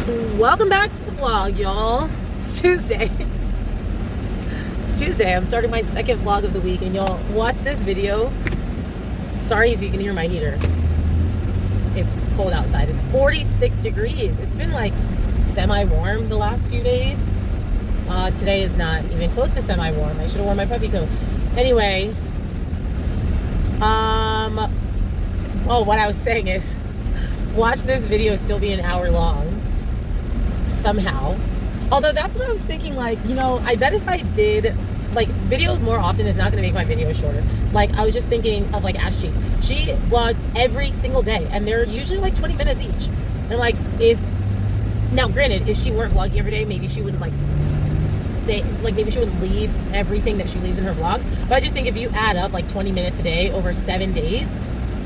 Welcome back to the vlog, y'all. It's Tuesday. It's Tuesday. I'm starting my second vlog of the week, and y'all watch this video. Sorry if you can hear my heater. It's cold outside. It's 46 degrees. It's been like semi-warm the last few days. Today is not even close to semi-warm. I should have worn my puffy coat. Anyway, what I was saying is, watch this video still be an hour long. Somehow. Although that's what I was thinking, like, you know, I bet if I did like videos more often, it's not going to make my videos shorter. Like, I was just thinking of like Ash Cheese. She vlogs every single day and they're usually like 20 minutes each. And like, now granted, if she weren't vlogging every day, maybe she wouldn't like say, like, maybe she wouldn't leave everything that she leaves in her vlogs. But I just think if you add up like 20 minutes a day over 7 days,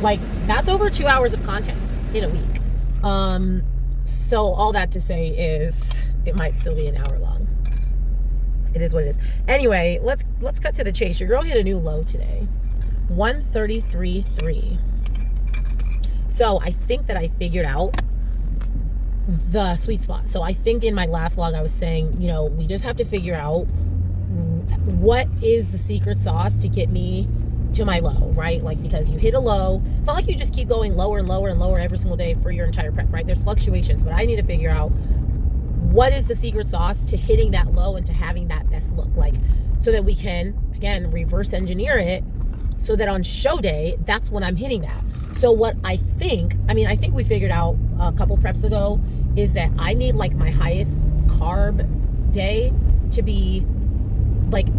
like, that's over 2 hours of content in a week. So all that to say is it might still be an hour long. It is what it is. Anyway, let's cut to the chase. Your girl hit a new low today. 133.3. So I think that I figured out the sweet spot. So I think in my last vlog I was saying, you know, we just have to figure out what is the secret sauce to get me to my low, right? Like, because you hit a low, it's not like you just keep going lower and lower and lower every single day for your entire prep, right? There's fluctuations, but I need to figure out what is the secret sauce to hitting that low and to having that best look, like, so that we can, again, reverse engineer it so that on show day, that's when I'm hitting that. So what I think we figured out a couple preps ago is that I need like my highest carb day to be like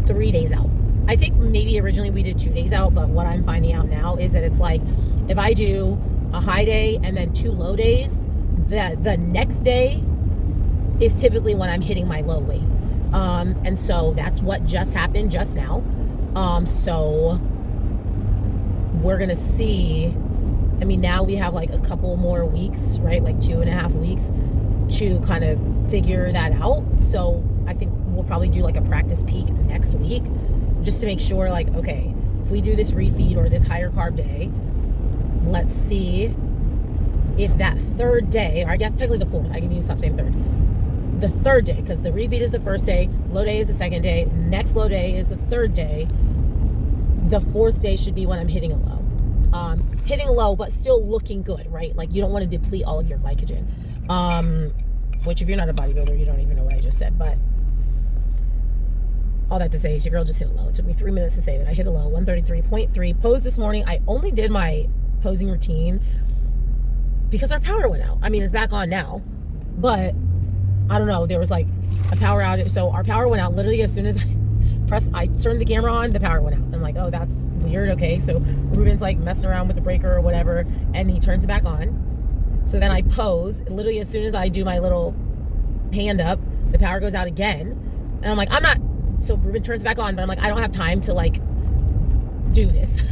3 days out. I think maybe originally we did 2 days out, but what I'm finding out now is that it's like, if I do a high day and then 2 low days, the next day is typically when I'm hitting my low weight. And so that's what just happened just now. So we're going to see, I mean, now we have like a couple more weeks, right? Like 2.5 weeks to kind of figure that out. So I think we'll probably do like a practice peak next week, just to make sure, like, okay, if we do this refeed or this higher carb day, let's see if that third day, or I guess technically the fourth, I can even stop saying third, the third day, because the refeed is the first day, low day is the second day, next low day is the third day, the fourth day should be when I'm hitting a low. Hitting a low, but still looking good, right? Like, you don't want to deplete all of your glycogen. Which, if you're not a bodybuilder, you don't even know what I just said, but all that to say is your girl just hit a low. It took me 3 minutes to say that I hit a low, 133.3. Pose this morning, I only did my posing routine because our power went out. I mean, it's back on now, but I don't know. There was like a power outage. So our power went out literally as soon as I turned the camera on, the power went out. I'm like, oh, that's weird. Okay. So Ruben's like messing around with the breaker or whatever, and he turns it back on. So then I pose. Literally as soon as I do my little hand up, the power goes out again. And I'm like, so Ruben turns back on, but I'm like, I don't have time to like do this.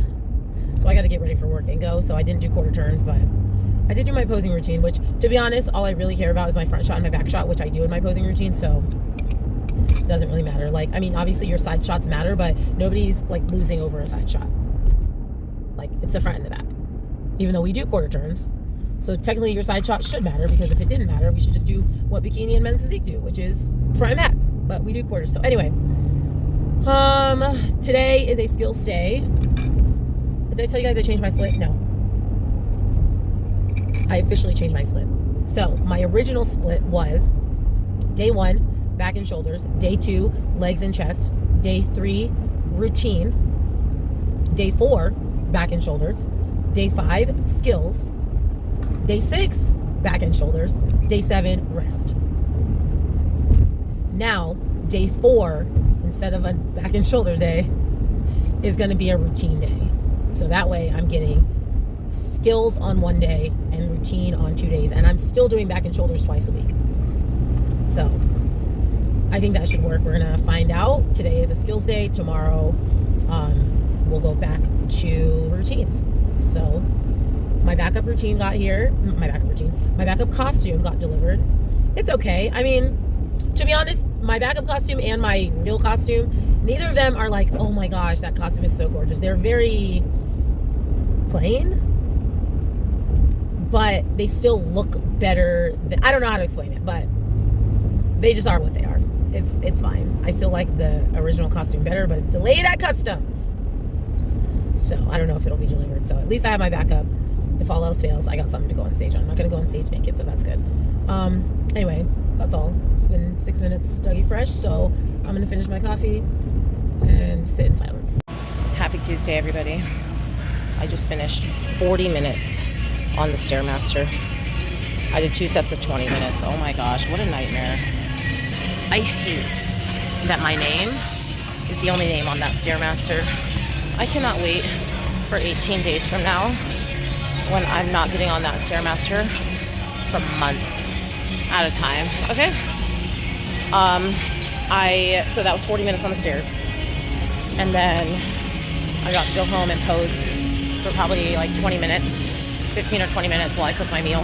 So I got to get ready for work and go. So I didn't do quarter turns, but I did do my posing routine, which, to be honest, all I really care about is my front shot and my back shot, which I do in my posing routine. So it doesn't really matter. Like, I mean, obviously your side shots matter, but nobody's like losing over a side shot. Like, it's the front and the back, even though we do quarter turns. So technically your side shot should matter, because if it didn't matter, we should just do what bikini and men's physique do, which is front and back. But we do quarters. So anyway, today is a skills day. Did I tell you guys I changed my split? No. I officially changed my split. So my original split was day 1, back and shoulders. Day 2, legs and chest. Day 3, routine. Day 4, back and shoulders. Day 5, skills. Day 6, back and shoulders. Day 7, rest. Now, day 4, instead of a back and shoulder day, is going to be a routine day. So that way I'm getting skills on 1 day and routine on 2 days. And I'm still doing back and shoulders twice a week. So I think that should work. We're going to find out. Today is a skills day. Tomorrow, we'll go back to routines. So my backup routine got here. My backup costume got delivered. It's okay. I mean, to be honest, my backup costume and my real costume, neither of them are like, oh my gosh, that costume is so gorgeous. They're very plain, but they still look better I don't know how to explain it, but they just are what they are. It's fine. I still like the original costume better, but it's delayed at customs. So I don't know if it'll be delivered. So at least I have my backup. If all else fails, I got something to go on stage on. I'm not going to go on stage naked, so that's good. Anyway, that's all. It's been 6 minutes, Dougie Fresh, so I'm going to finish my coffee and sit in silence. Happy Tuesday, everybody. I just finished 40 minutes on the Stairmaster. I did 2 sets of 20 minutes. Oh my gosh, what a nightmare. I hate that my name is the only name on that Stairmaster. I cannot wait for 18 days from now when I'm not getting on that Stairmaster for months at a time. Okay? So that was 40 minutes on the stairs. And then I got to go home and pose for probably like 20 minutes, 15 or 20 minutes while I cook my meal.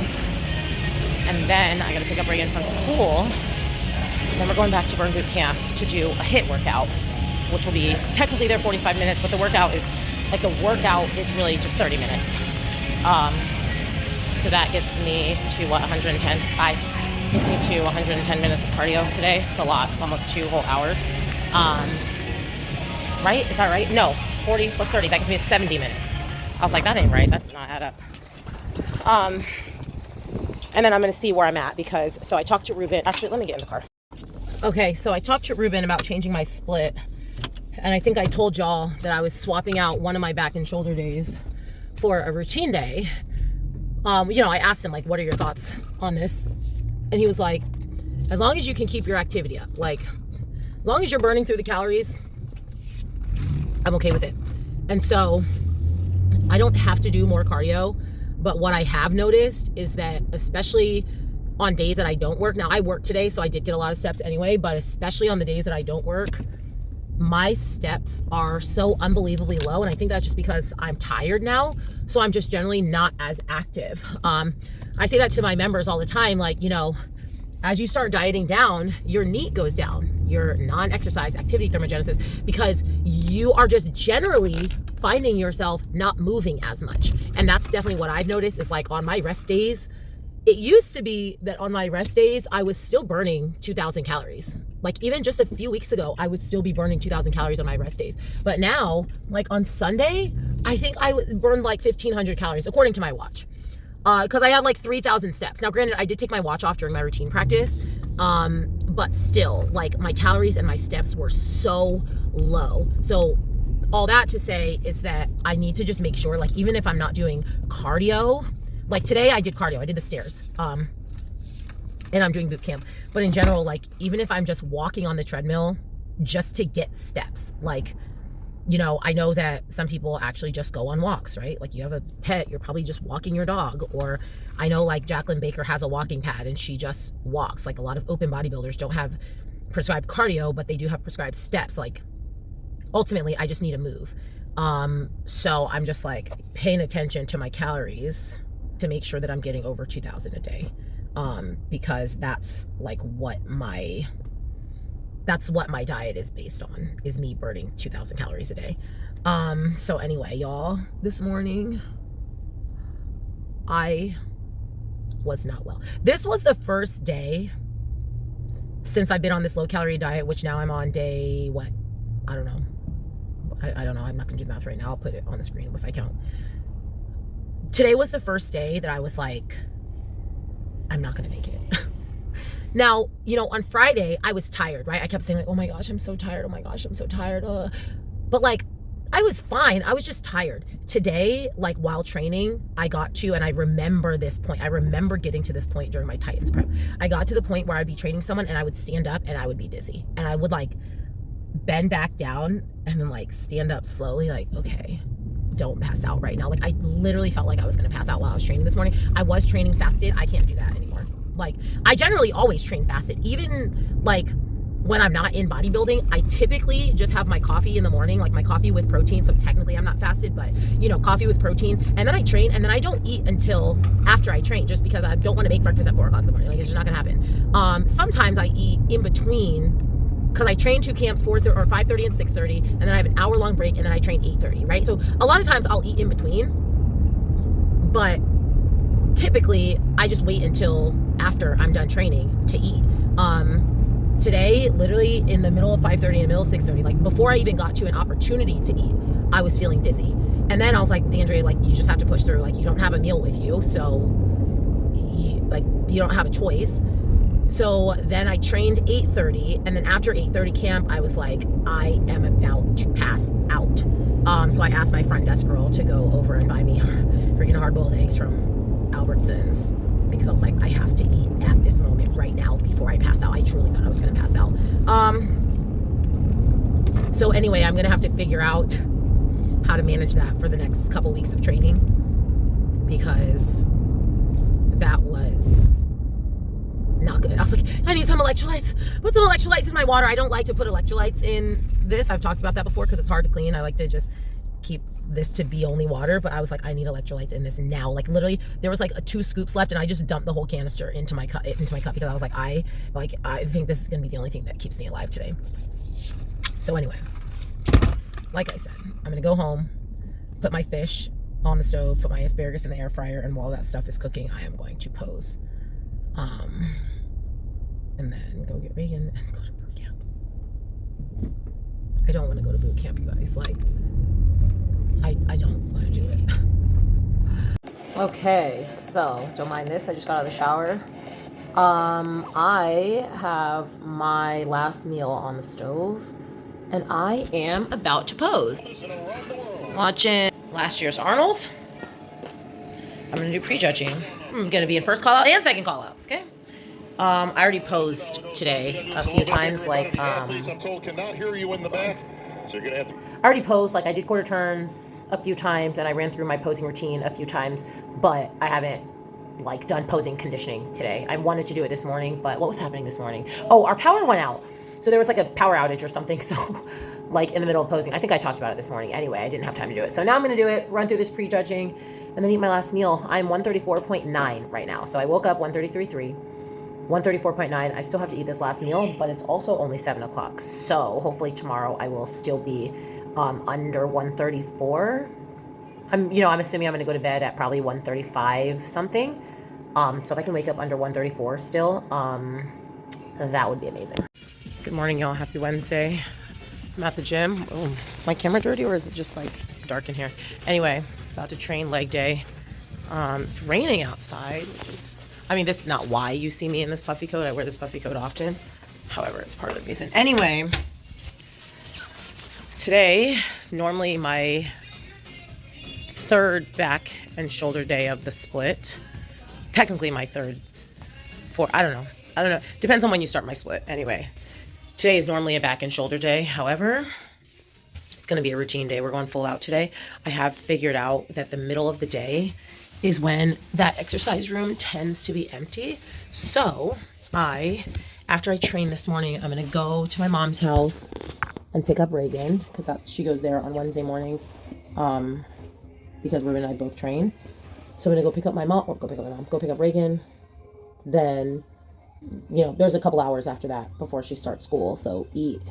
And then I got to pick up Reagan from school. Then we're going back to Burn Boot Camp to do a HIIT workout, which will be technically there 45 minutes, but the workout is really just 30 minutes. So that gets me to 110. Gets me to 110 minutes of cardio today. It's a lot. It's almost 2 whole hours. Right? Is that right? No. 40 plus 30. That gets me 70 minutes. I was like, that ain't right. That does not add up. And then I'm going to see where I'm at so I talked to Ruben. Actually, let me get in the car. Okay, so I talked to Ruben about changing my split. And I think I told y'all that I was swapping out one of my back and shoulder days for a routine day. I asked him, like, what are your thoughts on this? And he was like, as long as you can keep your activity up, like, as long as you're burning through the calories, I'm okay with it. And so I don't have to do more cardio, but what I have noticed is that, especially on days that I don't work, now I work today, so I did get a lot of steps anyway, but especially on the days that I don't work, my steps are so unbelievably low. And I think that's just because I'm tired now. So I'm just generally not as active. I say that to my members all the time. Like, as you start dieting down, your NEAT goes down, your non-exercise activity thermogenesis, because you are just generally finding yourself not moving as much. And that's definitely what I've noticed is, like, on my rest days, it used to be that on my rest days, I was still burning 2,000 calories. Like, even just a few weeks ago, I would still be burning 2,000 calories on my rest days. But now, like on Sunday, I think I burned like 1,500 calories, according to my watch. Because I had like 3,000 steps. Now, granted, I did take my watch off during my routine practice. But still, like, my calories and my steps were so low. So all that to say is that I need to just make sure, like, even if I'm not doing cardio, like today I did cardio, I did the stairs, and I'm doing boot camp. But in general, like, even if I'm just walking on the treadmill just to get steps, like, I know that some people actually just go on walks, right? Like, you have a pet, you're probably just walking your dog. Or I know, like, Jacqueline Baker has a walking pad and she just walks. Like, a lot of open bodybuilders don't have prescribed cardio, but they do have prescribed steps. Like, ultimately, I just need to move. So I'm just, like, paying attention to my calories to make sure that I'm getting over 2,000 a day. Because that's like what my diet is based on, is me burning 2,000 calories a day. So anyway, y'all, this morning I was not well. This was the first day since I've been on this low calorie diet, which now I'm on day, what? I don't know. I don't know. I'm not gonna do the math right now. I'll put it on the screen if I count. Today was the first day that I was like, I'm not going to make it. Now, on Friday, I was tired, right? I kept saying, like, oh my gosh, I'm so tired. Oh my gosh, I'm so tired. But, like, I was fine. I was just tired. Today, like, while training, I got to, and I remember this point. I remember getting to this point during my Titans prep. I got to the point where I'd be training someone and I would stand up and I would be dizzy. And I would, like, bend back down and then, like, stand up slowly, like, okay, don't pass out right now. Like, I literally felt like I was going to pass out while I was training this morning. I was training fasted. I can't do that anymore. Like, I generally always train fasted. Even, like, when I'm not in bodybuilding, I typically just have my coffee in the morning, like my coffee with protein. So technically I'm not fasted, but, coffee with protein. And then I train, and then I don't eat until after I train, just because I don't want to make breakfast at 4 o'clock in the morning. Like, it's just not going to happen. Sometimes I eat in between, because I train 2 camps, 5:30 and 6:30, and then I have an hour-long break, and then I train 8:30, right? So a lot of times I'll eat in between, but typically I just wait until after I'm done training to eat. Today, literally in the middle of 5:30, in the middle of 6:30, like before I even got to an opportunity to eat, I was feeling dizzy. And then I was like, Andrea, like you just have to push through. Like you don't have a meal with you, so you don't have a choice. So then I trained 8:30, and then after 8:30 camp, I was like, I am about to pass out. So I asked my front desk girl to go over and buy me freaking hard-boiled eggs from Albertsons, because I was like, I have to eat at this moment right now before I pass out. I truly thought I was going to pass out. So anyway, I'm going to have to figure out how to manage that for the next couple weeks of training, because that was not good. I was like, I need some electrolytes. Put some electrolytes in my water. I don't like to put electrolytes in this. I've talked about that before because it's hard to clean. I like to just keep this to be only water, but I was like, I need electrolytes in this now. Like literally there was like 2 scoops left, and I just dumped the whole canister into my cup because I was like, I think this is gonna be the only thing that keeps me alive today. So anyway, like I said, I'm gonna go home, put my fish on the stove, put my asparagus in the air fryer, and while that stuff is cooking, I am going to pose, and then go get Reagan and go to boot camp. I don't want to go to boot camp, you guys. Like, I don't want to do it. Okay, so don't mind this. I just got out of the shower. I have my last meal on the stove, and I am about to pose. Watching last year's Arnold. I'm gonna do prejudging. I'm gonna be in first call out and second call outs. Okay. I already posed today a few times. Like, I already posed, like I did quarter turns a few times, and I ran through my posing routine a few times, but I haven't like done posing conditioning today. I wanted to do it this morning, but what was happening this morning? Oh, our power went out. So there was like a power outage or something. So like in the middle of posing, I think I talked about it this morning. Anyway, I didn't have time to do it. So now I'm going to do it, run through this prejudging, and then eat my last meal. I'm 134.9 right now. So I woke up 133.3, 134.9. I still have to eat this last meal, but it's also only 7 o'clock. So hopefully tomorrow I will still be under 134. I'm assuming I'm going to go to bed at probably 135 something. So if I can wake up under 134 still, that would be amazing. Good morning, y'all. Happy Wednesday. I'm at the gym. Oh, is my camera dirty, or is it just like dark in here? Anyway, about to train leg day. It's raining outside, which is, this is not why you see me in this puffy coat. I wear this puffy coat often. However, it's part of the reason. Anyway, today is normally my 3rd back and shoulder day of the split. Technically my 3rd, 4th, I don't know. Depends on when you start my split. Anyway, today is normally a back and shoulder day. However, it's going to be a routine day. We're going full out today. I have figured out that the middle of the day is when that exercise room tends to be empty. So after I train this morning, I'm going to go to my mom's house and pick up Reagan, because she goes there on Wednesday mornings, because Ruben and I both train. So I'm going to go pick up Reagan. Then, there's a couple hours after that before she starts school. So eat,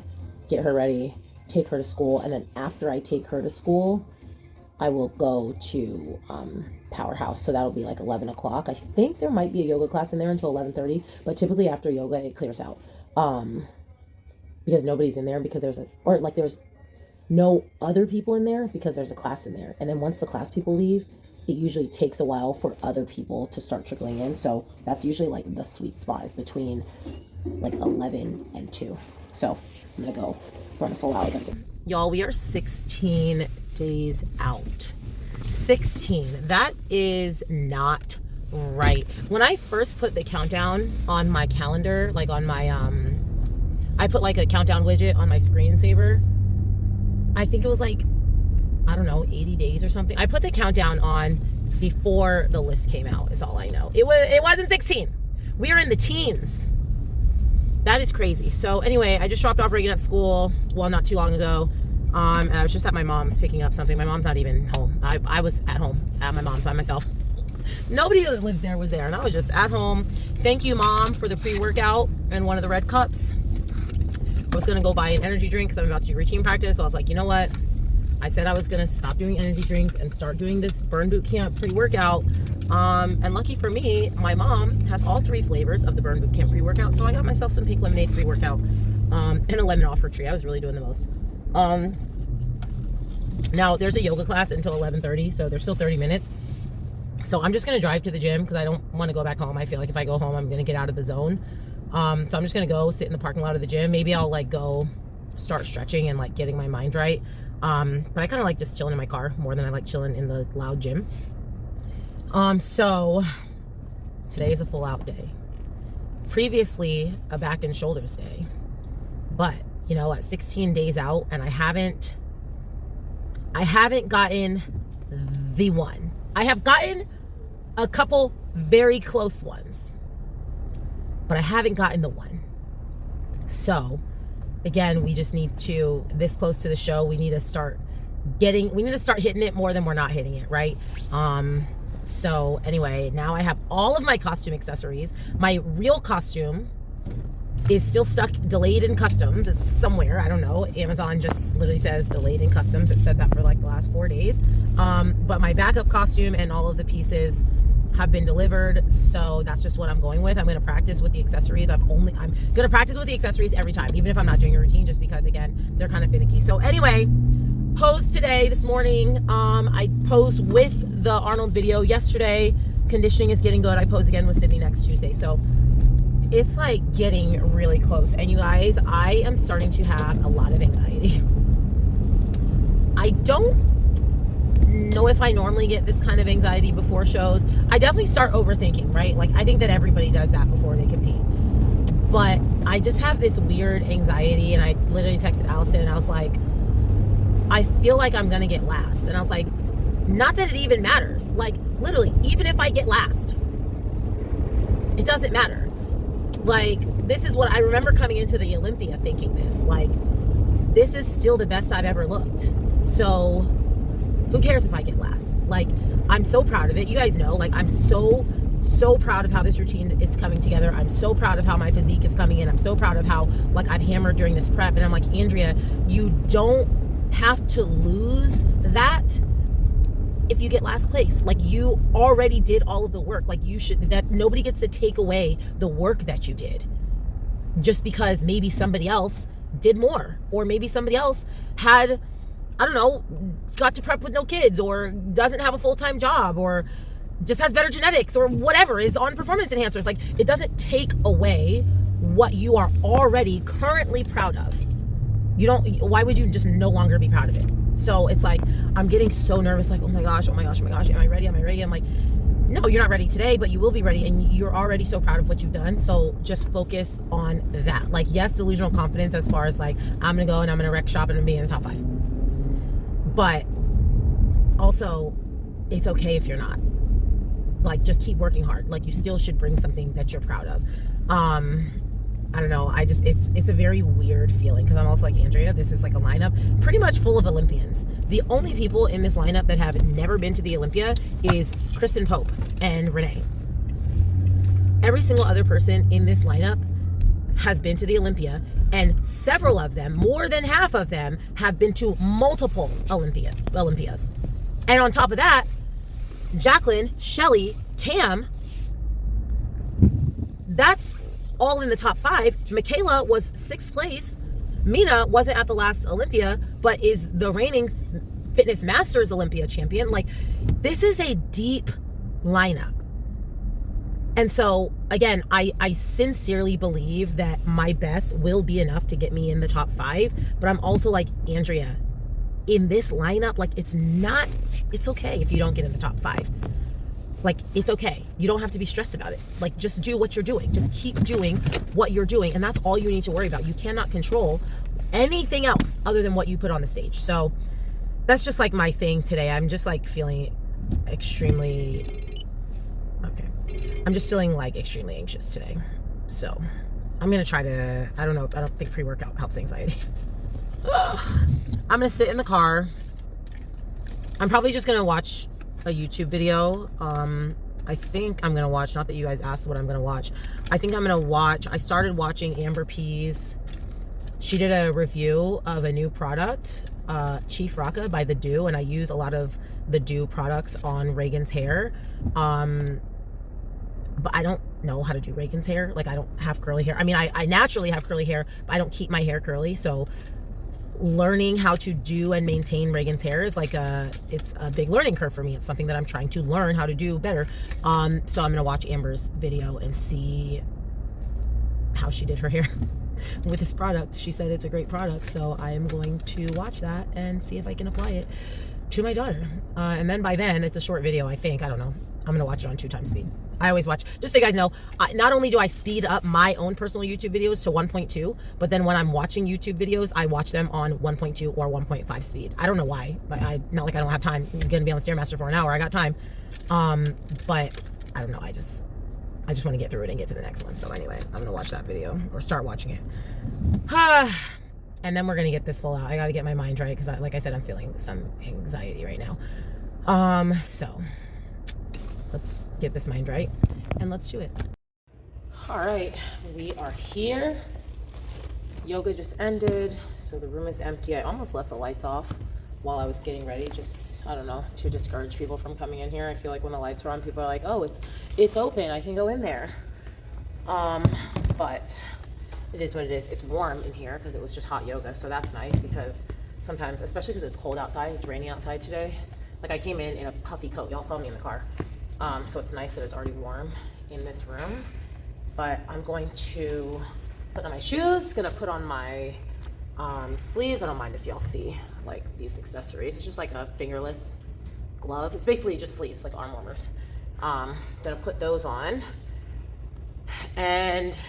get her ready, take her to school. And then after I take her to school, I will go to Powerhouse. So that'll be like 11 o'clock. I think there might be a yoga class in there until 11:30. But typically after yoga, it clears out. Because nobody's in there, because there's no other people in there, because there's a class in there. And then once the class people leave, it usually takes a while for other people to start trickling in. So that's usually like the sweet spot is between like 11 and 2. So I'm going to go run a full out again. Y'all, we are 16 days out. 16. That is not right. When I first put the countdown on my calendar, like on my, I put like a countdown widget on my screensaver. I think it was like, 80 days or something. I put the countdown on before the list came out, is all I know. It wasn't 16. We are in the teens. That is crazy. So anyway, I just dropped off Reagan at school, not too long ago. And I was just at my mom's picking up something. My mom's not even home. I was at home at my mom's by myself. Nobody that lives there was there, and I was just at home. Thank you, Mom, for the pre-workout and one of the red cups. I was going to go buy an energy drink because I'm about to do routine practice. So I was like, you know what? I said I was going to stop doing energy drinks and start doing this Burn Boot Camp pre-workout. And lucky for me, my mom has all 3 flavors of the Burn Boot Camp pre-workout. So I got myself some pink lemonade pre-workout and a lemon offer tree. I was really doing the most. Now, there's a yoga class until 11:30, so there's still 30 minutes. So I'm just going to drive to the gym because I don't want to go back home. I feel like if I go home, I'm going to get out of the zone. So I'm just going to go sit in the parking lot of the gym. Maybe I'll like go start stretching and like getting my mind right. But I kind of like just chilling in my car more than I like chilling in the loud gym. So today is a full out day. Previously, a back and shoulders day. But, you know, at 16 days out, and I haven't gotten the one. I have gotten a couple very close ones, but I haven't gotten the one. So again, we just need to, this close to the show, we need to start hitting it more than we're not hitting it, right? So anyway, now I have all of my costume accessories. My real costume is still stuck, delayed in customs. It's somewhere, I don't know. Amazon just literally says delayed in customs. It said that for like the last 4 days. But my backup costume and all of the pieces have been delivered. So that's just what I'm going with. I'm going to practice with the accessories. I'm going to practice with the accessories every time, even if I'm not doing a routine, just because again, they're kind of finicky. So anyway, pose today, this morning, I posed with the Arnold video yesterday. Conditioning is getting good. I pose again with Sydney next Tuesday. So it's like getting really close. And you guys, I am starting to have a lot of anxiety. I don't know if I normally get this kind of anxiety before shows. I definitely start overthinking, right? Like I think that everybody does that before they compete. But I just have this weird anxiety, and I literally texted Allison and I was like, I feel like I'm gonna get last. And I was like, not that it even matters. Like literally, even if I get last, it doesn't matter. Like, this is what I remember coming into the Olympia thinking this. Like, this is still the best I've ever looked. So, who cares if I get last? Like, I'm so proud of it. You guys know, like, I'm so proud of how this routine is coming together. I'm so proud of how my physique is coming in. I'm so proud of how, like, I've hammered during this prep. And I'm like, Andrea, you don't have to lose that if you get last place. Like, you already did all of the work. Like, you should, that nobody gets to take away the work that you did just because maybe somebody else did more, or maybe somebody else had, I don't know, got to prep with no kids, or doesn't have a full-time job, or just has better genetics, or whatever, is on performance enhancers. Like, it doesn't take away what you are already currently proud of. You don't, why would you just no longer be proud of it? So it's like, I'm getting so nervous, like, oh my gosh, am I ready? I'm like, no, you're not ready today, but you will be ready, and you're already so proud of what you've done. So just focus on that. Like, yes, delusional confidence as far as like, I'm gonna go and I'm gonna wreck shop and I'm gonna be in the top 5. But also, it's okay if you're not. Like, just keep working hard. Like, you still should bring something that you're proud of. I don't know. It's a very weird feeling, because I'm also like, Andrea, this is like a lineup pretty much full of Olympians. The only people in this lineup that have never been to the Olympia is Kristen Pope and Renee. Every single other person in this lineup has been to the Olympia, and several of them, more than half of them, have been to multiple Olympias. And on top of that, Jacqueline, Shelly, Tam, that's all in the top 5. Michaela was 6th place. Mina wasn't at the last Olympia, but is the reigning Fitness Masters Olympia champion. Like, this is a deep lineup. And so, again, I sincerely believe that my best will be enough to get me in the top 5. But I'm also like, Andrea, in this lineup, like, it's okay if you don't get in the top 5. Like, it's okay. You don't have to be stressed about it. Like, just do what you're doing. Just keep doing what you're doing. And that's all you need to worry about. You cannot control anything else other than what you put on the stage. So that's just like my thing today. I'm just like feeling extremely, I'm just feeling like extremely anxious today. So I'm going to try to, I don't know. I don't think pre-workout helps anxiety. I'm going to sit in the car. I'm probably just going to watch a YouTube video. I think I'm gonna watch, not that you guys asked what I'm gonna watch. I think I'm gonna watch, I started watching Amber P's. She did a review of a new product. Chief Raka by The Dew, and I use a lot of The Dew products on Reagan's hair. But I don't know how to do Reagan's hair. Like, I don't have curly hair. I mean, I naturally have curly hair, but I don't keep my hair curly. So learning how to do and maintain Reagan's hair is like it's a big learning curve for me. It's something that I'm trying to learn how to do better. So I'm going to watch Amber's video and see how she did her hair with this product. She said it's a great product. So I am going to watch that and see if I can apply it to my daughter. And then by then, it's a short video, I think. I don't know. I'm going to watch it on 2x speed. I always watch, just so you guys know, not only do I speed up my own personal YouTube videos to 1.2, but then when I'm watching YouTube videos, I watch them on 1.2 or 1.5 speed. I don't know why, but not like I don't have time. I'm going to be on the Stairmaster for an hour. I got time. But I don't know. I just want to get through it and get to the next one. So anyway, I'm going to watch that video or start watching it. And then we're going to get this full out. I got to get my mind right because, like I said, I'm feeling some anxiety right now. So let's get this mind right and let's do it. All right, we are here. Yoga just ended, so the room is empty. I almost left the lights off while I was getting ready, just, I don't know, to discourage people from coming in here. I feel like when the lights are on, people are like, oh, it's open, I can go in there. But it is what it is. It's warm in here because it was just hot yoga, so that's nice because sometimes, especially because it's cold outside, it's raining outside today. Like I came in a puffy coat. Y'all saw me in the car. So it's nice that it's already warm in this room. But I'm going to put on my shoes, gonna put on my sleeves. I don't mind if y'all see like these accessories. It's just like a fingerless glove. It's basically just sleeves, like arm warmers. Gonna put those on and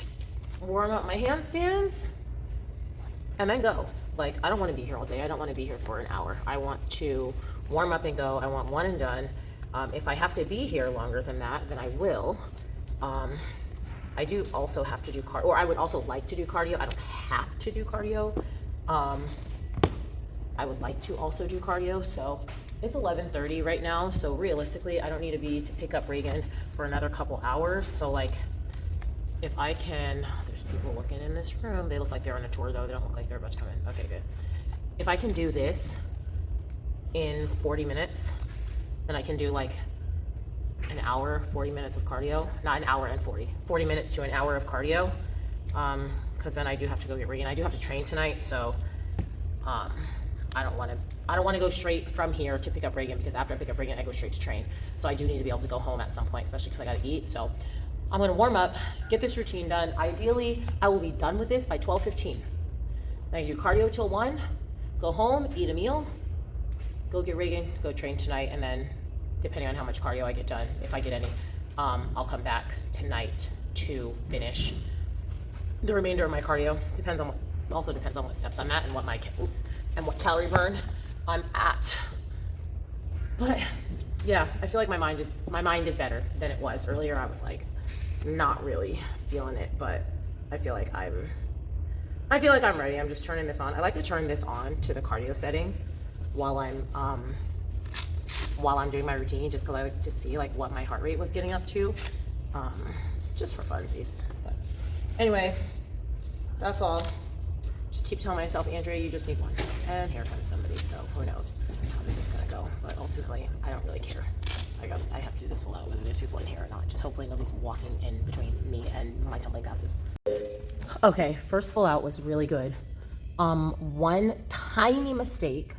warm up my handstands and then go. Like, I don't want to be here all day. I don't want to be here for an hour. I want to warm up and go. I want one and done. If I have to be here longer than that, then I will. I do also have to do cardio, or I would also like to do cardio. I don't have to do cardio. I would like to also do cardio. So it's 11:30 right now. So realistically, I don't need to be to pick up Reagan for another couple hours. So like, if I can, there's people looking in this room. They look like they're on a tour though. They don't look like they're about to come in. Okay, good. If I can do this in 40 minutes, then I can do like an hour, 40 minutes of cardio. Not an hour and 40 minutes to an hour of cardio. Cause then I do have to go get Reagan. I do have to train tonight. So, I don't want to go straight from here to pick up Reagan because after I pick up Reagan, I go straight to train. So I do need to be able to go home at some point, especially because I got to eat. So I'm going to warm up, get this routine done. Ideally, I will be done with this by 12:15. Then I do cardio till 1, go home, eat a meal, go get Reagan, go train tonight, and then depending on how much cardio I get done, if I get any, I'll come back tonight to finish the remainder of my cardio. Also depends on what steps I'm at and what what calorie burn I'm at. But yeah, I feel like my mind is better than it was earlier. I was like not really feeling it, but I feel like I'm ready. I'm just turning this on. I like to turn this on to the cardio setting while I'm doing my routine, just because I like to see like what my heart rate was getting up to, just for funsies. But anyway, that's all. Just keep telling myself, Andrea, you just need one. And here comes somebody, so who knows how this is gonna go. But ultimately, I don't really care. I have to do this full out, whether there's people in here or not. Just hopefully nobody's walking in between me and my tumbling passes. Okay, first full out was really good. One tiny mistake,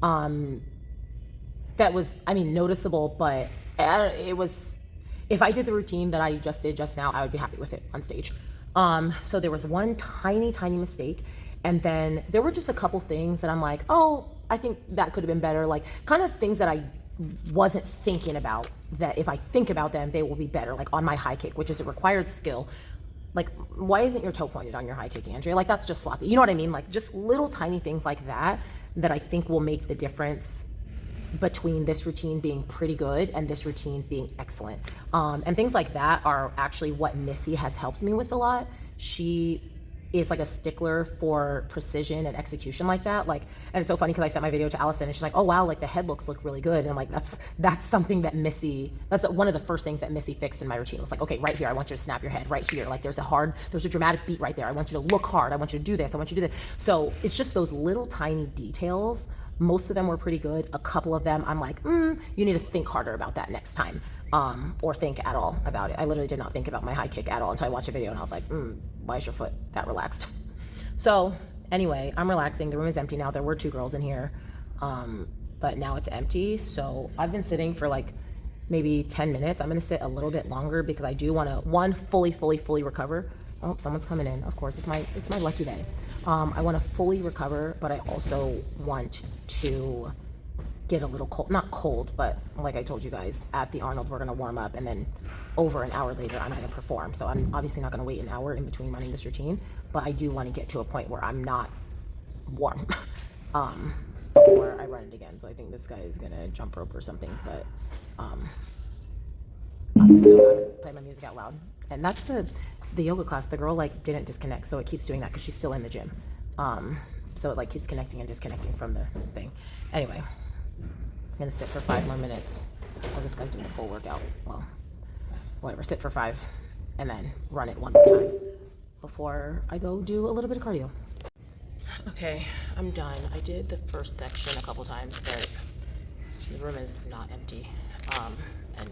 that was, noticeable, but it was, if I did the routine that I just did just now, I would be happy with it on stage. So there was one tiny mistake. And then there were just a couple things that I'm like, oh, I think that could have been better. Like kind of things that I wasn't thinking about, that if I think about them, they will be better. Like on my high kick, which is a required skill. Like, why isn't your toe pointed on your high kick, Andrea? Like, that's just sloppy. You know what I mean? Like just little tiny things like that I think will make the difference between this routine being pretty good and this routine being excellent. And things like that are actually what Missy has helped me with a lot. She is like a stickler for precision and execution like that. Like, and it's so funny because I sent my video to Allison and she's like, oh wow, like the head looks look really good. And I'm like, that's something that that's one of the first things that Missy fixed in my routine. It was like, okay, right here, I want you to snap your head right here. Like there's a dramatic beat right there. I want you to look hard. I want you to do this. I want you to do this. So it's just those little tiny details. Most of them were pretty good. A couple of them, I'm like, you need to think harder about that next time. Or think at all about it. I literally did not think about my high kick at all until I watched a video and I was like, why is your foot that relaxed? So anyway, I'm relaxing. The room is empty now. There were 2 girls in here, but now it's empty. So I've been sitting for like maybe 10 minutes. I'm gonna sit a little bit longer because I do wanna, one, fully recover. Oh, someone's coming in. Of course, it's my lucky day. I wanna fully recover, but I also want to get a little cold, not cold, but like I told you guys, at the Arnold, we're gonna warm up and then over an hour later, I'm gonna perform. So I'm obviously not gonna wait an hour in between running this routine, but I do wanna get to a point where I'm not warm before I run it again. So I think this guy is gonna jump rope or something, but I'm gonna play my music out loud. And that's the yoga class. The girl like didn't disconnect, so it keeps doing that because she's still in the gym. So it like keeps connecting and disconnecting from the thing. Anyway, I'm gonna sit for 5 more minutes. Oh, this guy's doing a full workout. Well, whatever, sit for 5 and then run it one more time before I go do a little bit of cardio. Okay, I'm done. I did the first section a couple times, but the room is not empty. And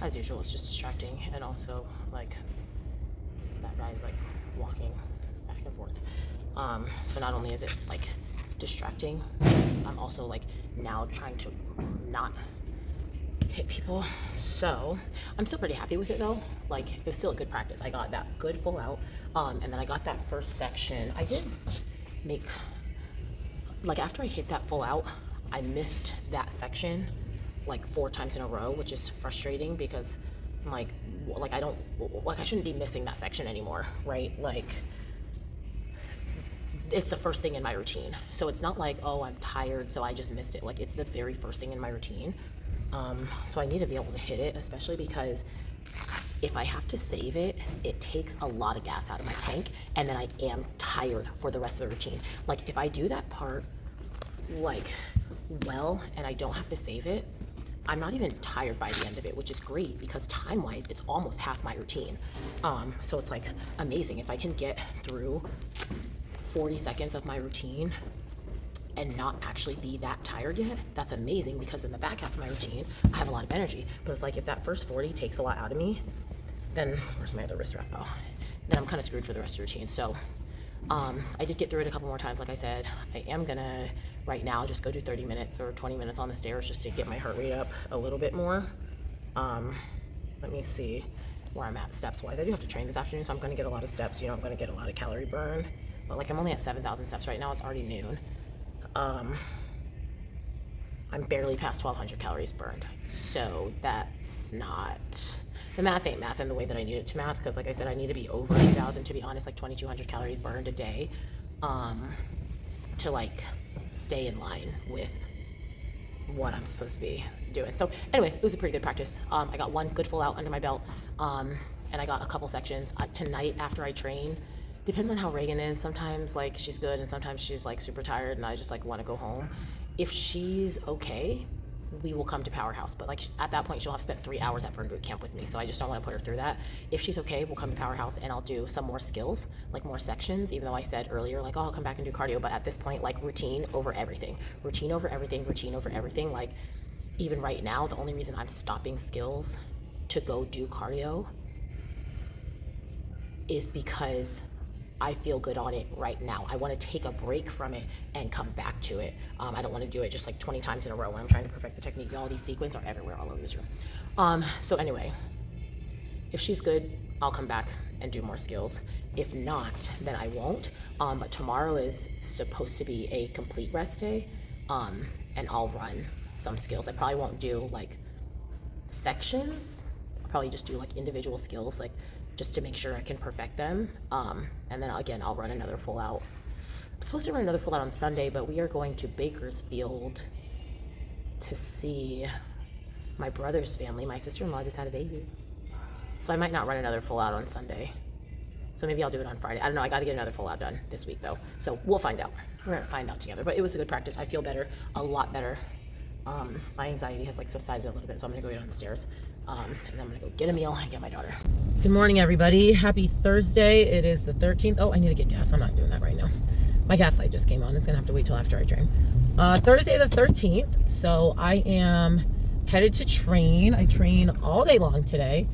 as usual, it's just distracting. And also, like, that guy's like walking back and forth. So not only is it like distracting, I'm also like now trying to not hit people. So I'm still pretty happy with it though. Like it was still a good practice. I got that good full out. And then I got that first section. I did make, like after I hit that full out, I missed that section like 4 times in a row, which is frustrating because I'm like I shouldn't be missing that section anymore, right? Like it's the first thing in my routine. So it's not like, oh, I'm tired, so I just missed it. Like it's the very first thing in my routine. So I need to be able to hit it, especially because if I have to save it, it takes a lot of gas out of my tank, and then I am tired for the rest of the routine. Like if I do that part like well, and I don't have to save it, I'm not even tired by the end of it, which is great because time-wise, it's almost half my routine. So it's like amazing if I can get through 40 seconds of my routine and not actually be that tired yet. That's amazing because in the back half of my routine, I have a lot of energy. But it's like if that first 40 takes a lot out of me, then where's my other wrist wrap? Oh, then I'm kind of screwed for the rest of the routine. So I did get through it a couple more times. Like I said, I am gonna right now just go do 30 minutes or 20 minutes on the stairs just to get my heart rate up a little bit more. Let me see where I'm at steps wise. I do have to train this afternoon, so I'm gonna get a lot of steps. You know, I'm gonna get a lot of calorie burn. But like I'm only at 7,000 steps right now. It's already noon. I'm barely past 1,200 calories burned. So that's not, the math ain't math in the way that I need it to math, because like I said, I need to be over 2,000, to be honest, like 2,200 calories burned a day, to like stay in line with what I'm supposed to be doing. So anyway, it was a pretty good practice. I got 1 good full out under my belt, and I got a couple sections. Tonight after I train, depends on how Reagan is. Sometimes like she's good and sometimes she's like super tired and I just like want to go home. If she's okay, we will come to Powerhouse, but like at that point she'll have spent 3 hours at Burn Boot Camp with me, so I just don't want to put her through that. If she's okay, we'll come to Powerhouse and I'll do some more skills, like more sections, even though I said earlier like, oh, I'll come back and do cardio. But at this point, like routine over everything, routine over everything, routine over everything. Like even right now, the only reason I'm stopping skills to go do cardio is because I feel good on it right now. I want to take a break from it and come back to it. I don't want to do it just like 20 times in a row when I'm trying to perfect the technique. All these sequins are everywhere all over this room. So anyway, if she's good, I'll come back and do more skills. If not, then I won't. But tomorrow is supposed to be a complete rest day, and I'll run some skills. I probably won't do like sections. I'll probably just do like individual skills, like just to make sure I can perfect them. And then again, I'll run another full out. I'm supposed to run another full out on Sunday, but we are going to Bakersfield to see my brother's family. My sister-in-law just had a baby. So I might not run another full out on Sunday. So maybe I'll do it on Friday. I don't know. I got to get another full out done this week though. So we'll find out. We're going to find out together. But it was a good practice. I feel better, a lot better. My anxiety has like subsided a little bit. So I'm going to go down the stairs. And then I'm going to go get a meal and get my daughter. Good morning, everybody. Happy Thursday. It is the 13th. Oh, I need to get gas. I'm not doing that right now. My gas light just came on. It's going to have to wait till after I train. Thursday the 13th. So I am headed to train. I train all day long today.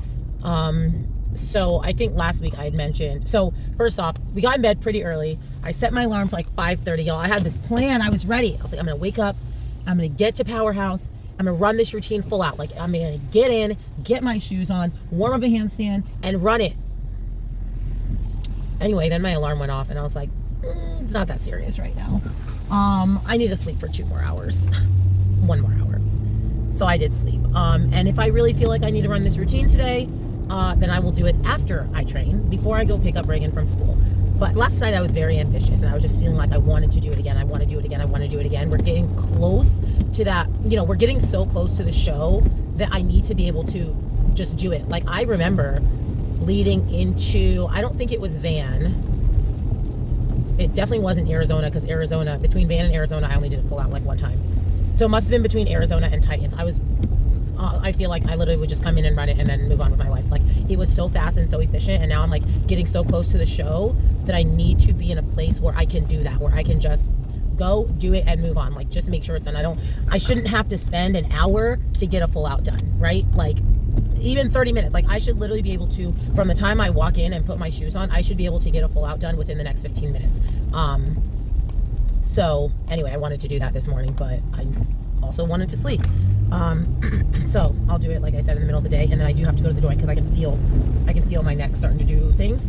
So I think last week I had mentioned, so first off, we got in bed pretty early. I set my alarm for like 5:30. Y'all, I had this plan. I was ready. I was like, I'm going to wake up. I'm going to get to Powerhouse. I'm going to run this routine full out. Like, I'm going to get in, get my shoes on, warm up a handstand, and run it. Anyway, then my alarm went off, and I was like, it's not that serious right now. I need to sleep for 2 more hours. 1 more hour. So I did sleep. And if I really feel like I need to run this routine today, then I will do it after I train, before I go pick up Reagan from school. But last night I was very ambitious, and I was just feeling like I wanted to do it again. I want to do it again. I want to do it again. We're getting close to that. You know, we're getting so close to the show that I need to be able to just do it. Like, I remember leading into, I don't think it was Van. It definitely wasn't Arizona, because Arizona, between Van and Arizona, I only did it full out like one time. So it must have been between Arizona and Titans. I feel like I literally would just come in and run it and then move on with my life. Like, it was so fast and so efficient, and now I'm like getting so close to the show that I need to be in a place where I can do that, where I can just go do it and move on. Like, just make sure it's done. I shouldn't have to spend an hour to get a full out done, right? Like, even 30 minutes. Like, I should literally be able to, from the time I walk in and put my shoes on, I should be able to get a full out done within the next 15 minutes. So anyway, I wanted to do that this morning, but I also wanted to sleep. So I'll do it, like I said, in the middle of the day, and then I do have to go to the joint because I can feel my neck starting to do things.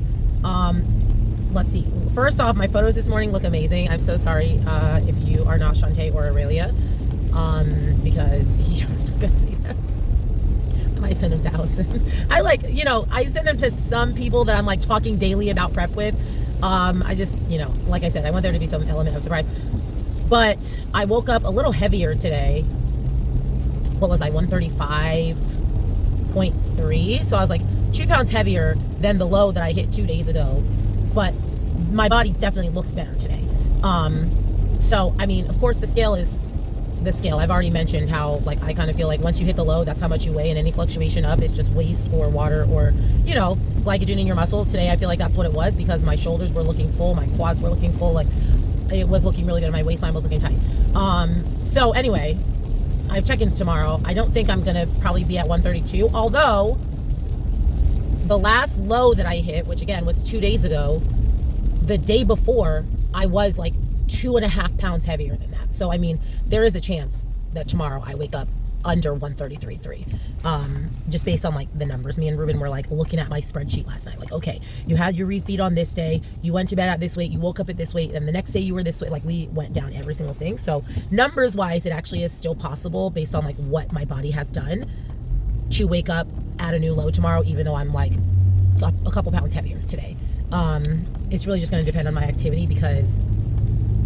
Let's see. First off, my photos this morning look amazing. I'm so sorry if you are not Shantae or Aurelia, because you're not gonna see them. I might send them to Allison. I send them to some people that I'm like talking daily about prep with. I just, like I said, I want there to be some element of surprise. But I woke up a little heavier today. What was I, 135.3? So I was like 2 pounds heavier than the low that I hit 2 days ago. But my body definitely looks better today. So, I mean, of course, the scale is the scale. I've already mentioned how, like, I kind of feel like once you hit the low, that's how much you weigh, and any fluctuation up is just waste or water or, glycogen in your muscles. Today, I feel like that's what it was, because my shoulders were looking full, my quads were looking full, like, it was looking really good. My waistline was looking tight. So anyway, I have check-ins tomorrow. I don't think I'm going to probably be at 132, although the last low that I hit, which again was 2 days ago, the day before, I was like 2.5 pounds heavier than that. So, I mean, there is a chance that tomorrow I wake up under 133.3, just based on like the numbers. Me and Ruben were like looking at my spreadsheet last night, like, okay, you had your refeed on this day, you went to bed at this weight, you woke up at this weight, and the next day you were this weight. Like, we went down every single thing. So numbers wise, it actually is still possible, based on like what my body has done, to wake up at a new low tomorrow, even though I'm like a couple pounds heavier today. It's really just going to depend on my activity, because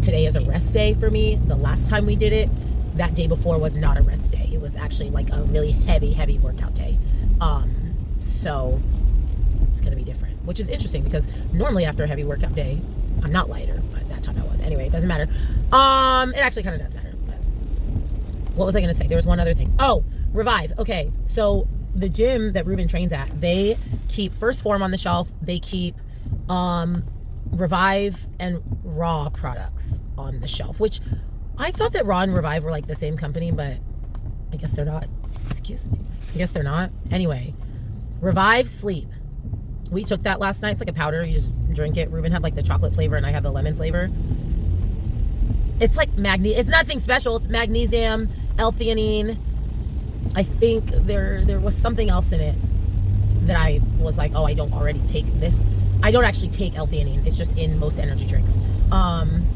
today is a rest day for me. The last time we did it, that day before, was not a rest day. It was actually like a really heavy workout day. So it's going to be different, which is interesting, because normally after a heavy workout day, I'm not lighter, but that time I was. Anyway, it doesn't matter. It actually kind of does matter. But what was I going to say? There was one other thing. Oh, Revive. Okay. So the gym that Ruben trains at, they keep First Form on the shelf. They keep Revive and Raw products on the shelf, which I thought that Raw and Revive were like the same company, but I guess they're not. Excuse me. I guess they're not. Anyway, Revive Sleep. We took that last night. It's like a powder. You just drink it. Ruben had like the chocolate flavor, and I had the lemon flavor. It's like it's nothing special. It's magnesium, L-theanine. I think there was something else in it that I was like, oh, I don't already take this. I don't actually take L-theanine. It's just in most energy drinks,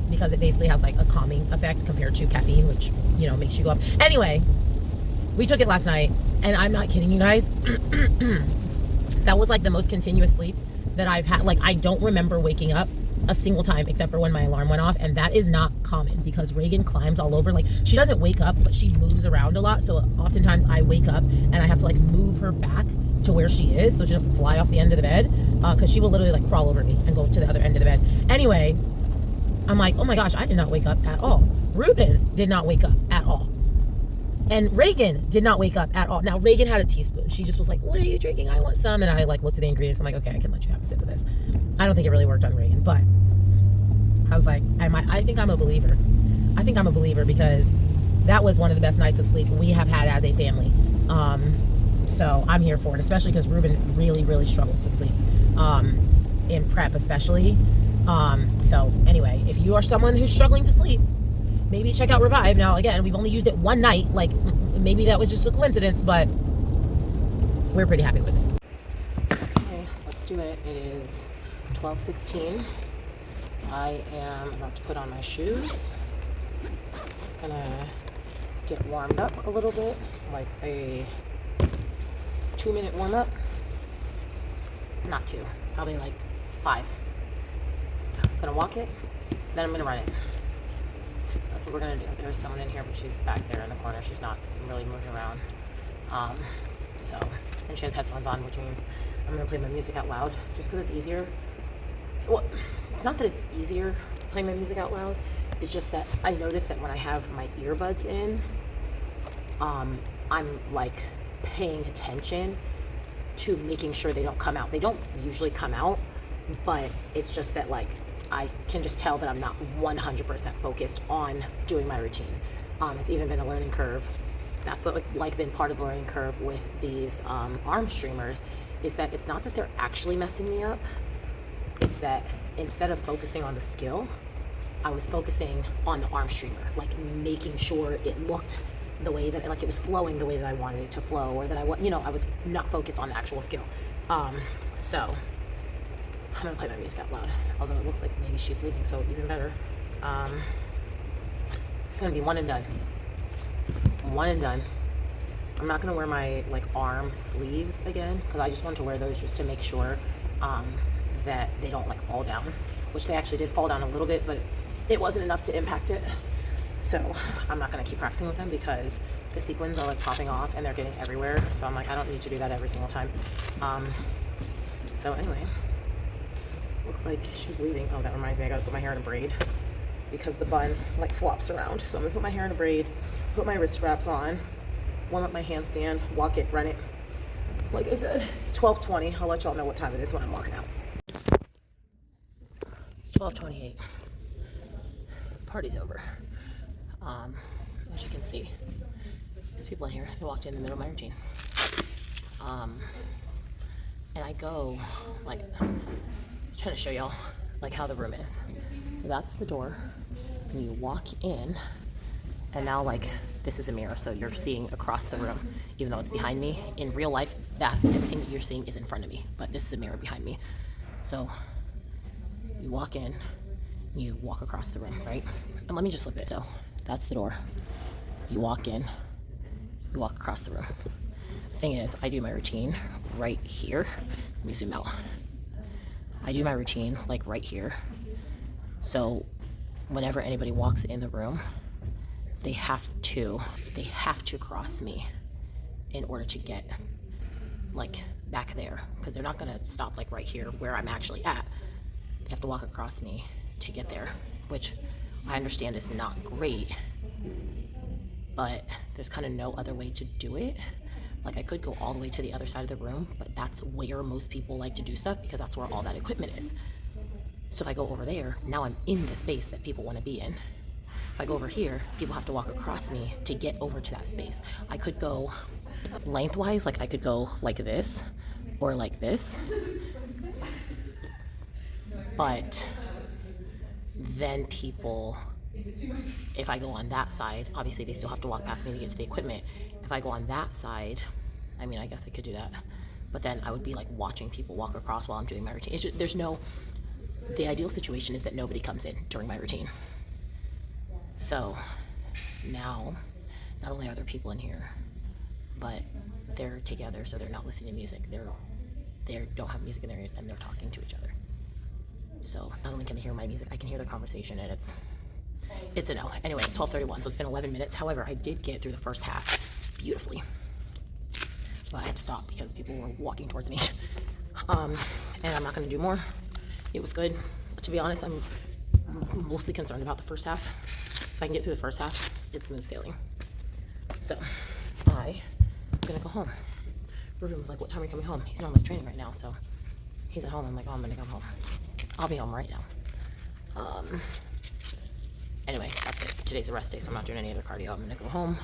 because it basically has like a calming effect compared to caffeine, which, makes you go up. Anyway, we took it last night, and I'm not kidding you guys. That was like the most continuous sleep that I've had. Like, I don't remember waking up a single time except for when my alarm went off, and that is not common, because Reagan climbs all over. Like, she doesn't wake up, but she moves around a lot. So oftentimes I wake up and I have to like move her back to where she is, so she doesn't fly off the end of the bed. because she will literally like crawl over me and go to the other end of the bed. Anyway, I'm like, oh my gosh, I did not wake up at all. Ruben did not wake up at all. And Reagan did not wake up at all. Now, Reagan had a teaspoon. She just was like, what are you drinking? I want some. And I like looked at the ingredients. I'm like, okay, I can let you have a sip of this. I don't think it really worked on Reagan, but I was like, I think I'm a believer. I think I'm a believer because that was one of the best nights of sleep we have had as a family. So I'm here for it, especially because Ruben really, really struggles to sleep, in prep especially. So anyway, if you are someone who's struggling to sleep, maybe check out Revive. Now, again, we've only used it one night. Like, maybe that was just a coincidence, but we're pretty happy with it. Okay, let's do it. It is 12:16. I am about to put on my shoes. Gonna get warmed up a little bit, like a 2-minute warm up. Not 2, probably like 5. I'm gonna walk it, then I'm gonna run it. That's what we're gonna do. There's someone in here, but she's back there in the corner. She's not really moving around. And she has headphones on, which means I'm gonna play my music out loud, just because it's easier. Well, it's not that it's easier playing my music out loud. It's just that I notice that when I have my earbuds in, I'm like paying attention to making sure they don't come out. They don't usually come out, but it's just that like I can just tell that I'm not 100% focused on doing my routine. It's even been a learning curve. That's like been part of the learning curve with these arm streamers, is that it's not that they're actually messing me up. It's that instead of focusing on the skill, I was focusing on the arm streamer, like making sure it looked the way that, like it was flowing the way that I wanted it to flow, or that I was not focused on the actual skill. So I'm gonna play my music out loud, although it looks like maybe she's leaving, so even better. It's gonna be one and done. One and done. I'm not gonna wear my like arm sleeves again, because I just wanted to wear those just to make sure that they don't like fall down, which they actually did fall down a little bit, but it wasn't enough to impact it. So I'm not gonna keep practicing with them because the sequins are like popping off and they're getting everywhere. So I'm like, I don't need to do that every single time. So anyway, looks like she's leaving. Oh, that reminds me, I gotta put my hair in a braid because the bun like flops around. So I'm gonna put my hair in a braid, put my wrist wraps on, warm up my handstand, walk it, run it. Like I said, it's 12:20. I'll let y'all know what time it is when I'm walking out. It's 12:28. Party's over. As you can see, there's people in here. They walked in the middle of my routine. And I go, like, I'm trying to show y'all, like, how the room is. So that's the door, and you walk in, and now, like, this is a mirror, so you're seeing across the room, even though it's behind me. In real life, everything that you're seeing is in front of me, but this is a mirror behind me. So you walk in, you walk across the room, right? And let me just flip it. So that's the door. You walk in, you walk across the room. The thing is, I do my routine right here. Let me zoom out. I do my routine like right here. So whenever anybody walks in the room, they have to cross me in order to get like back there, because they're not gonna stop like right here where I'm actually at. They have to walk across me to get there, which I understand is not great, but there's kind of no other way to do it. Like I could go all the way to the other side of the room, but that's where most people like to do stuff because that's where all that equipment is. So if I go over there, now I'm in the space that people want to be in. If I go over here, people have to walk across me to get over to that space. I could go lengthwise, like I could go like this or like this, but then people, if I go on that side, obviously they still have to walk past me to get to the equipment. If I go on that side, I mean, I guess I could do that, but then I would be like watching people walk across while I'm doing my routine. It's just, the ideal situation is that nobody comes in during my routine. So now, not only are there people in here, but they're together, so they're not listening to music. They don't have music in their ears, and they're talking to each other. So not only can they hear my music, I can hear their conversation, and it's a no. Anyway, it's 12:31, so it's been 11 minutes. However, I did get through the first half beautifully, but I had to stop because people were walking towards me. and I'm not going to do more. It was good. To be honest, I'm mostly concerned about the first half. If I can get through the first half, it's smooth sailing. So I'm going to go home. Ruben was like, what time are you coming home? He's normally training right now, so he's at home. I'm like, oh, I'm going to come home. I'll be home right now. Anyway, that's it. Today's a rest day, so I'm not doing any other cardio. I'm going to go home,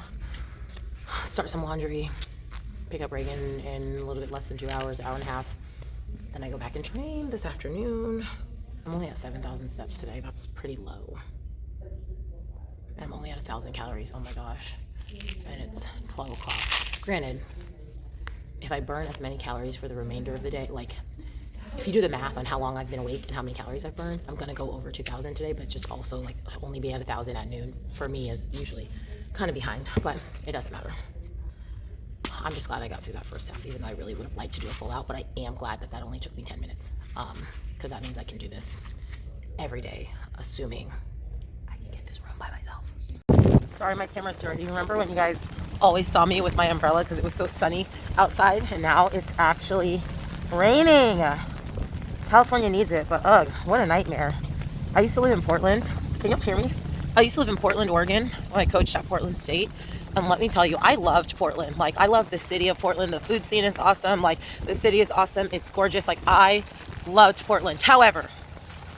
start some laundry, pick up Reagan in a little bit less than 2 hours, hour and a half. Then I go back and train this afternoon. I'm only at 7,000 steps today. That's pretty low. I'm only at 1,000 calories. Oh my gosh. And it's 12 o'clock. Granted, if I burn as many calories for the remainder of the day, like if you do the math on how long I've been awake and how many calories I've burned, I'm gonna go over 2,000 today, but just also like only be at 1,000 at noon for me is usually kind of behind, but it doesn't matter. I'm just glad I got through that first half, even though I really would have liked to do a full out, but I am glad that that only took me 10 minutes, because that means I can do this every day, assuming I can get this room by myself. Sorry, my camera's dirty. Remember when you guys always saw me with my umbrella because it was so sunny outside, and now it's actually raining. California needs it, but ugh, what a nightmare. I used to live in Portland. Can you hear me? I used to live in Portland, Oregon when I coached at Portland State. And let me tell you, I loved Portland. Like, I love the city of Portland. The food scene is awesome. Like, the city is awesome. It's gorgeous. Like, I loved Portland. However,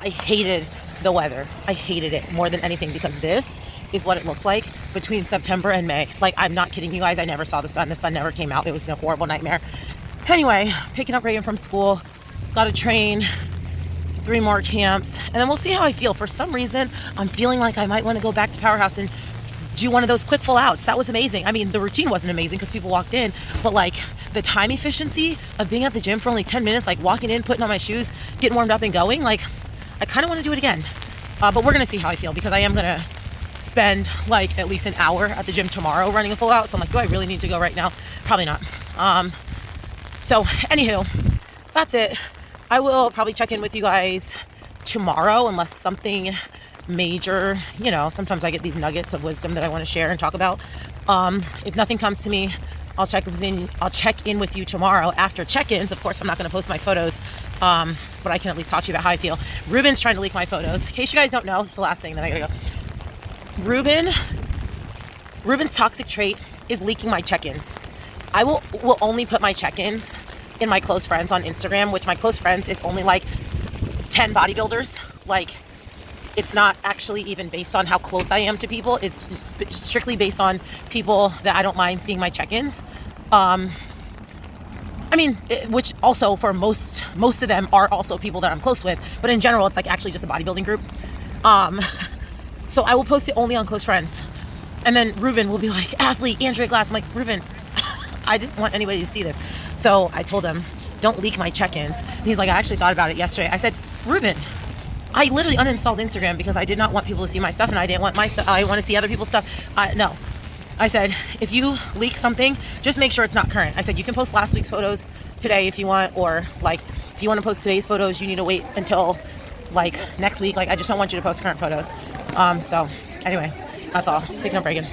I hated the weather. I hated it more than anything because this is what it looked like between September and May. Like, I'm not kidding you guys. I never saw the sun. The sun never came out. It was a horrible nightmare. Anyway, picking up Reagan from school. Got to train 3 more camps. And then we'll see how I feel. For some reason, I'm feeling like I might want to go back to Powerhouse and do one of those quick full outs. That was amazing. I mean, the routine wasn't amazing because people walked in, but like the time efficiency of being at the gym for only 10 minutes, like walking in, putting on my shoes, getting warmed up and going, like I kind of want to do it again. But we're going to see how I feel because I am going to spend like at least an hour at the gym tomorrow running a full out. So I'm like, do I really need to go right now? Probably not. So anywho, that's it. I will probably check in with you guys tomorrow unless something major, you know, sometimes I get these nuggets of wisdom that I want to share and talk about. If nothing comes to me, I'll check in with you tomorrow after check-ins. Of course, I'm not going to post my photos, but I can at least talk to you about how I feel. Ruben's trying to leak my photos. In case you guys don't know, it's the last thing that I gotta go. Ruben's toxic trait is leaking my check-ins. I will only put my check-ins in my close friends on Instagram, which my close friends is only like 10 bodybuilders. Like, it's not actually even based on how close I am to people. It's strictly based on people that I don't mind seeing my check-ins. I mean, which also for most of them are also people that I'm close with, but in general, it's like actually just a bodybuilding group. So I will post it only on close friends. And then Ruben will be like, athlete, Andrea Glass. I'm like, Ruben, I didn't want anybody to see this. So I told him, don't leak my check-ins. And he's like, I actually thought about it yesterday. I said, Ruben, I literally uninstalled Instagram because I did not want people to see my stuff and I didn't want my stuff. I want to see other people's stuff. No. I said, if you leak something, just make sure it's not current. I said, you can post last week's photos today if you want, or like, if you want to post today's photos, you need to wait until like next week. Like, I just don't want you to post current photos. So anyway, that's all. Picking up Reagan.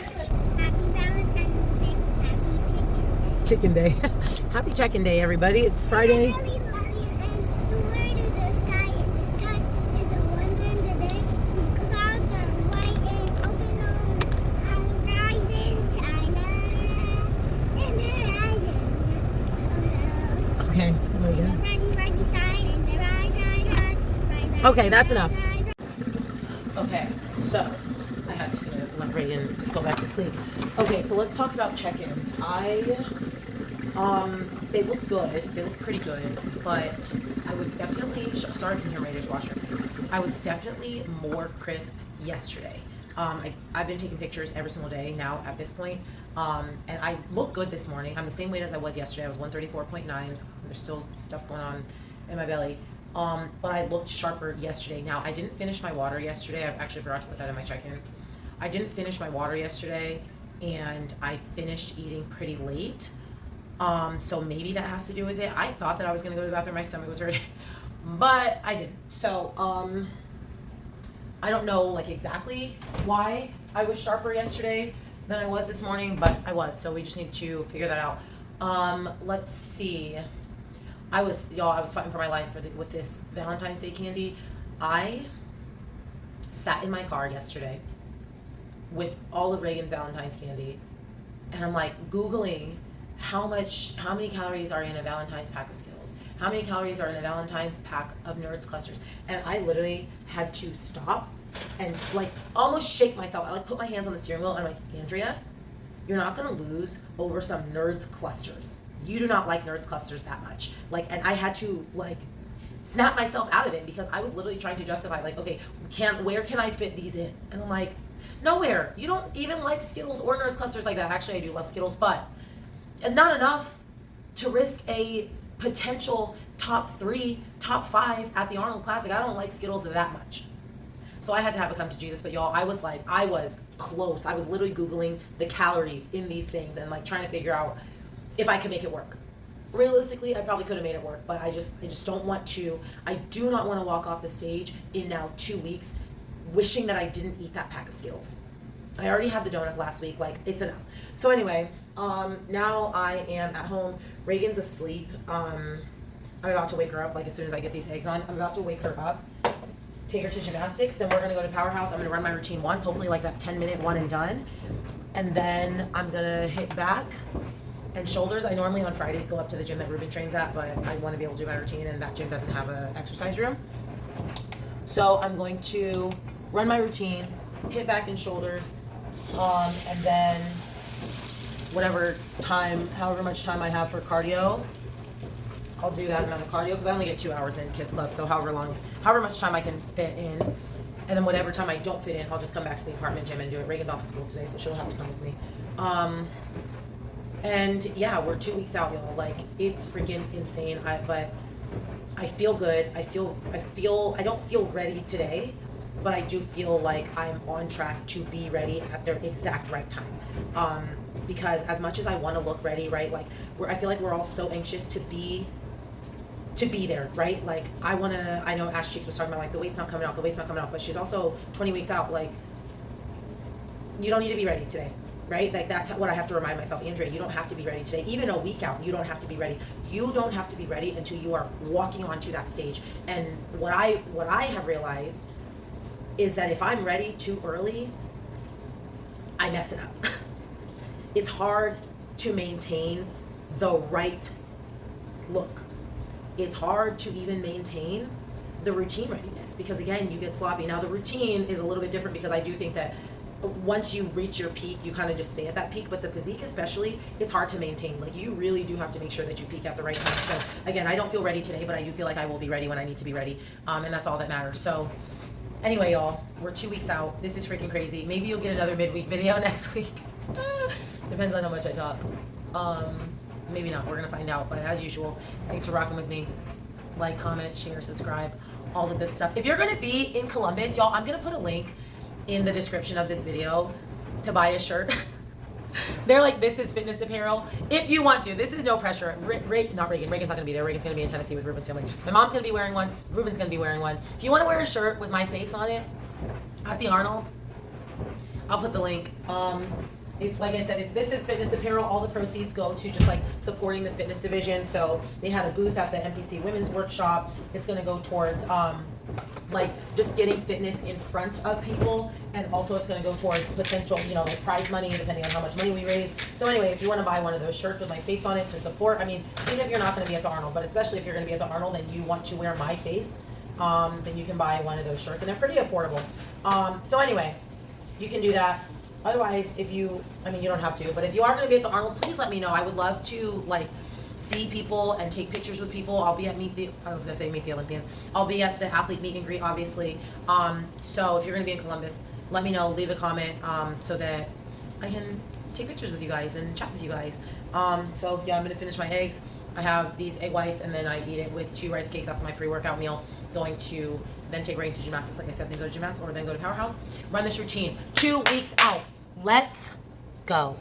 Chicken Day. Happy Chicken Day, everybody. It's Friday. I really love you, and the word of the sky, and the sky is the wonder of the day. The clouds are white and open on the horizon, China, and the horizon. Okay. Okay, that's enough. Okay, so I had to let Reagan go back to sleep. Okay, so let's talk about check-ins. They look good. They look pretty good, but I was definitely, sorry if you can hear my dishwasher. I was definitely more crisp yesterday. I've been taking pictures every single day now at this point, and I look good this morning. I'm the same weight as I was yesterday. I was 134.9. There's still stuff going on in my belly, but I looked sharper yesterday. Now, I didn't finish my water yesterday. I actually forgot to put that in my check-in. I didn't finish my water yesterday, and I finished eating pretty late. So maybe that has to do with it. I thought that I was going to go to the bathroom. My stomach was hurting, but I didn't. So, I don't know like exactly why I was sharper yesterday than I was this morning, but I was. So we just need to figure that out. Let's see. I was fighting for my life with this Valentine's Day candy. I sat in my car yesterday with all of Reagan's Valentine's candy, and I'm like Googling how many calories are in a Valentine's pack of Skittles, how many calories are in a Valentine's pack of Nerds clusters, and I literally had to stop and like almost shake myself. I like put my hands on the steering wheel and I'm like, Andrea, you're not gonna lose over some Nerds clusters. You do not like Nerds clusters that much. Like, and I had to like snap myself out of it because I was literally trying to justify like, okay, where can I fit these in? And I'm like, nowhere. You don't even like Skittles or Nerds clusters like that. Actually, I do love Skittles, but not enough to risk a potential top 3, top 5 at the Arnold Classic. I don't like Skittles that much. So I had to have it come to Jesus. But y'all, I was close. I was literally Googling the calories in these things and like trying to figure out if I could make it work. Realistically, I probably could have made it work, but I just don't want to. I do not want to walk off the stage in now 2 weeks wishing that I didn't eat that pack of Skittles. I already had the donut last week, like it's enough. So anyway, now I am at home. Reagan's asleep. I'm about to wake her up, like as soon as I get these eggs on. I'm about to wake her up, take her to gymnastics, then we're gonna go to Powerhouse. I'm gonna run my routine once, hopefully like that 10-minute one and done. And then I'm gonna hit back and shoulders. I normally on Fridays go up to the gym that Ruben trains at, but I wanna be able to do my routine and that gym doesn't have an exercise room. So I'm going to run my routine, hit back and shoulders, and then however much time I have for cardio, I'll do that amount of cardio because I only get 2 hours in kids club. So however much time I can fit in, and then whatever time I don't fit in, I'll just come back to the apartment gym and do it. Reagan's off of school today, so she'll have to come with me. And yeah, we're 2 weeks out, y'all. Like it's freaking insane. But I feel good. I don't feel ready today, but I do feel like I'm on track to be ready at the exact right time. Because as much as I want to look ready, right? Like I feel like we're all so anxious to be there, right? Like I know Ash Cheeks was talking about like the weight's not coming off, but she's also 20 weeks out. Like you don't need to be ready today, right? Like that's what I have to remind myself. Andrea, you don't have to be ready today. Even a week out, you don't have to be ready. You don't have to be ready until you are walking onto that stage. And what I have realized is that if I'm ready too early, I mess it up. It's hard to maintain the right look. It's hard to even maintain the routine readiness because again, you get sloppy. Now the routine is a little bit different because I do think that once you reach your peak, you kind of just stay at that peak, but the physique especially, it's hard to maintain. Like you really do have to make sure that you peak at the right time. So again, I don't feel ready today, but I do feel like I will be ready when I need to be ready. And that's all that matters. So anyway, y'all, we're 2 weeks out. This is freaking crazy. Maybe you'll get another midweek video next week. Depends on how much I talk. Maybe not. We're going to find out. But as usual, thanks for rocking with me. Like, comment, share, subscribe, all the good stuff. If you're going to be in Columbus, y'all, I'm going to put a link in the description of this video to buy a shirt. They're like, this is fitness apparel. If you want to, this is no pressure. Not Reagan. Reagan's not going to be there. Reagan's going to be in Tennessee with Ruben's family. My mom's going to be wearing one. Ruben's going to be wearing one. If you want to wear a shirt with my face on it at the Arnold, I'll put the link. It's like I said, this is fitness apparel. All the proceeds go to just like supporting the fitness division. So they had a booth at the MPC Women's Workshop. It's going to go towards like just getting fitness in front of people, and also it's going to go towards potential, like prize money depending on how much money we raise. So anyway, if you want to buy one of those shirts with my face on it to support, I mean, even if you're not going to be at the Arnold, but especially if you're going to be at the Arnold and you want to wear my face, then you can buy one of those shirts, and they're pretty affordable. So anyway, you can do that. Otherwise, you don't have to, but if you are going to be at the Arnold, please let me know. I would love to like see people and take pictures with people. I'll be at Meet the Olympians. I'll be at the athlete meet and greet, obviously. So if you're going to be in Columbus, let me know, leave a comment, so that I can take pictures with you guys and chat with you guys. So yeah, I'm going to finish my eggs. I have these egg whites, and then I eat it with 2 rice cakes. That's my pre-workout meal. Going to then take Reagan to gymnastics, like I said, then go to gymnastics, or then go to Powerhouse. Run this routine. 2 weeks out. Let's go.